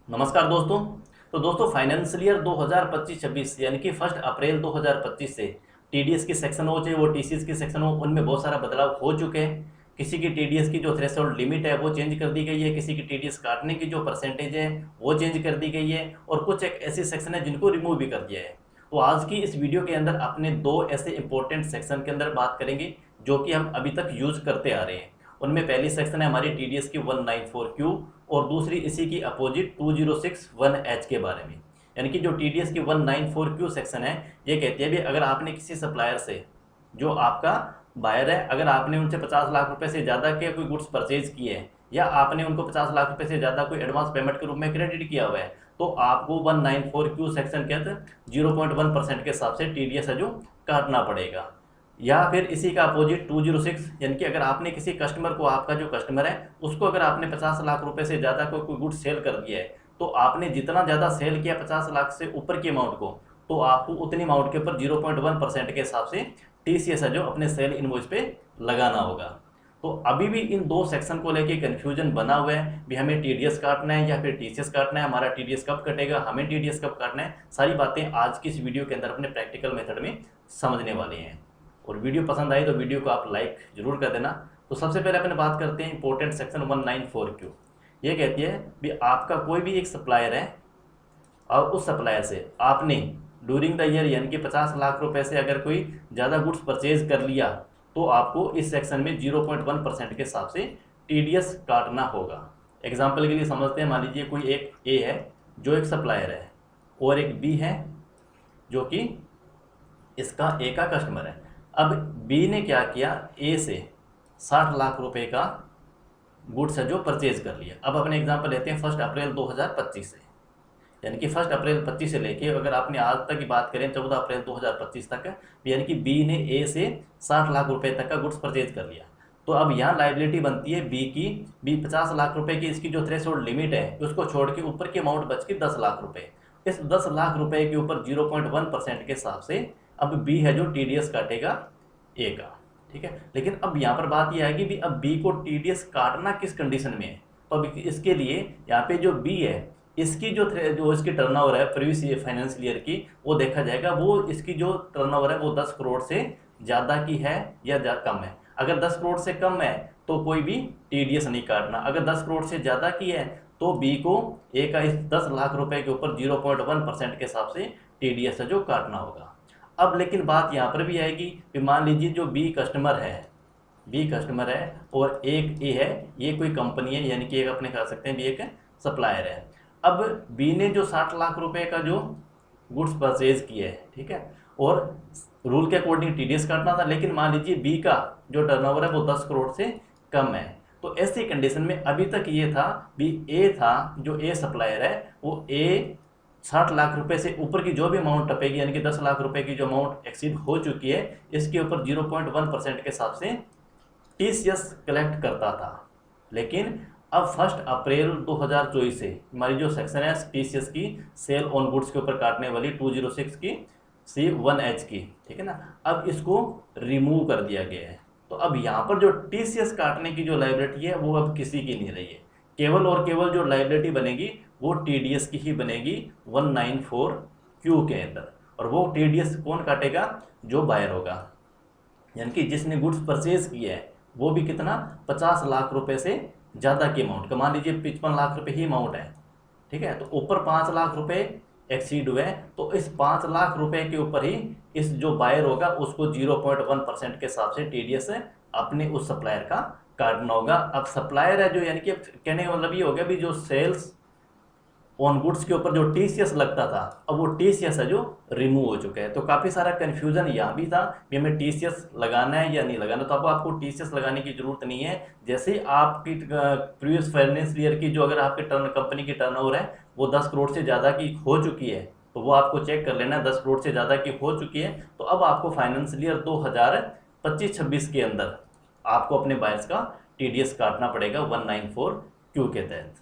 नमस्कार दोस्तों। तो दोस्तों फाइनेंशियल ईयर 2025-26 यानी कि 1 अप्रैल 2025 से टीडीएस की सेक्शन हो चाहे वो टीसीएस की सेक्शन हो, उनमें बहुत सारा बदलाव हो चुके हैं। किसी की टीडीएस की जो थ्रेशोल्ड लिमिट है वो चेंज कर दी गई है, किसी की टीडीएस काटने की जो परसेंटेज है वो चेंज कर दी गई है, और कुछ एक ऐसी सेक्शन है जिनको रिमूव भी कर दिया है। तो आज की इस वीडियो के अंदर अपने दो ऐसे इंपॉर्टेंट सेक्शन के अंदर बात करेंगे जो कि हम अभी तक यूज करते आ रहे हैं। उनमें पहली सेक्शन है हमारी टीडीएस की 194Q और दूसरी इसी की अपोजिट 2061H के बारे में। यानी कि जो टीडीएस की 194Q सेक्शन है ये कहती है भी अगर आपने किसी सप्लायर से, जो आपका बायर है, अगर आपने उनसे 50 लाख रुपए से ज़्यादा के कोई गुड्स परचेज किए हैं या आपने उनको 50 लाख रुपए से ज़्यादा कोई एडवांस पेमेंट के रूप में क्रेडिट किया हुआ है, तो आपको 194Q सेक्शन के तहत 0.1% के हिसाब से टीडीएस है जो काटना पड़ेगा। या फिर इसी का अपोजिट 206, यानी कि अगर आपने किसी कस्टमर को, आपका जो कस्टमर है उसको अगर आपने 50 लाख रुपए से ज़्यादा कोई गुड्स सेल कर दिया है, तो आपने जितना ज़्यादा सेल किया 50 लाख से ऊपर की अमाउंट को, तो आपको उतनी अमाउंट के ऊपर 0.1% के हिसाब से टीसीएस है जो अपने सेल इनवॉइस पे लगाना होगा। तो अभी भी इन दो सेक्शन को लेके कन्फ्यूजन बना हुआ है भी हमें टीडीएस काटना है या फिर टीसीएस काटना है, हमारा टीडीएस कब कटेगा, हमें टीडीएस कब काटना है। सारी बातें आज की इस वीडियो के अंदर अपने प्रैक्टिकल मेथड में समझने वाले हैं। और वीडियो पसंद आई तो वीडियो को आप लाइक जरूर कर देना। तो सबसे पहले अपने बात करते हैं इंपॉर्टेंट सेक्शन 194Q। ये कहती है भी आपका कोई भी एक सप्लायर है और उस सप्लायर से आपने ड्यूरिंग द ईयर यानी कि 50 लाख रुपए से अगर कोई ज़्यादा गुड्स परचेज कर लिया, तो आपको इस सेक्शन में 0.1% के हिसाब से टीडीएस काटना होगा। एग्जाम्पल के लिए समझते हैं, मान लीजिए कोई एक ए है जो एक सप्लायर है और एक बी है जो कि इसका ए का कस्टमर है। अब बी ने क्या किया, ए से 60 लाख रुपए का गुड्स है जो परचेज कर लिया। अब अपने एग्जांपल लेते हैं 1 अप्रैल 2025 से, यानी कि 1 अप्रैल 25 से लेके अगर आपने आज तक की बात करें 14 अप्रैल 2025 तक, यानी कि बी ने ए से 60 लाख रुपए तक का गुड्स परचेज कर लिया। तो अब यहाँ लाइबिलिटी बनती है बी की, बी 50 लाख रुपए की इसकी जो थ्रेशोल्ड लिमिट है उसको छोड़ के ऊपर की अमाउंट बच के 10 लाख रुपए। इस 10 लाख रुपए के ऊपर 0.1% के हिसाब से अब बी है जो टीडीएस काटेगा ए का। ठीक है, लेकिन अब यहाँ पर बात यह आएगी भी अब बी को टीडीएस काटना किस कंडीशन में है। तो अब इसके लिए यहाँ पे जो बी है इसकी जो इसकी टर्नओवर है प्रीवियस फाइनेंशियल ईयर की, वो देखा जाएगा वो इसकी जो टर्नओवर है वो 10 करोड़ से ज़्यादा की है या कम है। अगर 10 करोड़ से कम है तो कोई भी टीडीएस नहीं काटना। अगर 10 करोड़ से ज़्यादा की है तो बी को ए का इस 10 लाख रुपए के ऊपर 0.1% के हिसाब से टीडीएस है जो काटना होगा। अब लेकिन बात यहाँ पर भी आएगी कि मान लीजिए जो बी कस्टमर है और एक ए है, ये कोई कंपनी है, यानी कि एक अपने कह सकते हैं भी एक सप्लायर है। अब बी ने जो 60 लाख रुपए का जो गुड्स परचेज किया है, ठीक है, और रूल के अकॉर्डिंग टीडीएस काटना था, लेकिन मान लीजिए बी का जो टर्नओवर है वो 10 करोड़ से कम है। तो ऐसी कंडीशन में अभी तक ये था भी ए था जो ए सप्लायर है वो ए 60 लाख रुपए से ऊपर की जो भी अमाउंट टपेगी, यानी कि 10 लाख रुपए की जो अमाउंट एक्सीड हो चुकी है, इसके ऊपर 0.1% के हिसाब से टीसीएस कलेक्ट करता था। लेकिन अब 1 अप्रैल 2024 से हमारी जो सेक्शन है टीसीएस की सेल ऑन गुड्स के ऊपर काटने वाली 206 की C1H की, ठीक है ना, अब इसको रिमूव कर दिया गया है। तो अब यहाँ पर जो टीसीएस काटने की जो लायबिलिटी है वो अब किसी की नहीं रही है। केवल और केवल जो लायबिलिटी बनेगी वो टीडीएस की ही बनेगी 194Q के अंदर। और वो टीडीएस कौन काटेगा, जो बायर होगा, यानी कि जिसने गुड्स परचेज किया है वो भी कितना, 50 लाख रुपए से ज़्यादा की अमाउंट का, मान लीजिए 55 लाख रुपए ही अमाउंट है, ठीक है, तो ऊपर 5 लाख रुपए एक्सीड हुए, तो इस 5 लाख रुपए के ऊपर ही इस जो बायर होगा उसको 0.1% के हिसाब से टीडीएस अपने उस सप्लायर का काटना होगा। अब सप्लायर है जो, यानी कि कहने का मतलब ये हो गया भी जो सेल्स ऑन गुड्स के ऊपर जो टीसीएस लगता था, अब वो टीसीएस है जो रिमूव हो चुका है। तो काफ़ी सारा कन्फ्यूजन यहाँ भी था कि हमें टीसीएस लगाना है या नहीं लगाना। तो अब आपको टीसीएस लगाने की जरूरत नहीं है। जैसे ही आपकी प्रीवियस फाइनेंशियल ईयर की जो अगर आपके कंपनी की टर्नओवर है वो 10 करोड़ से ज़्यादा की हो चुकी है, तो वो आपको चेक कर लेना 10 करोड़ से ज़्यादा की हो चुकी है। तो अब आपको फाइनेंशियल ईयर 2025-26 के अंदर आपको अपने बायर्स का टीडीएस काटना पड़ेगा 194Q के तहत।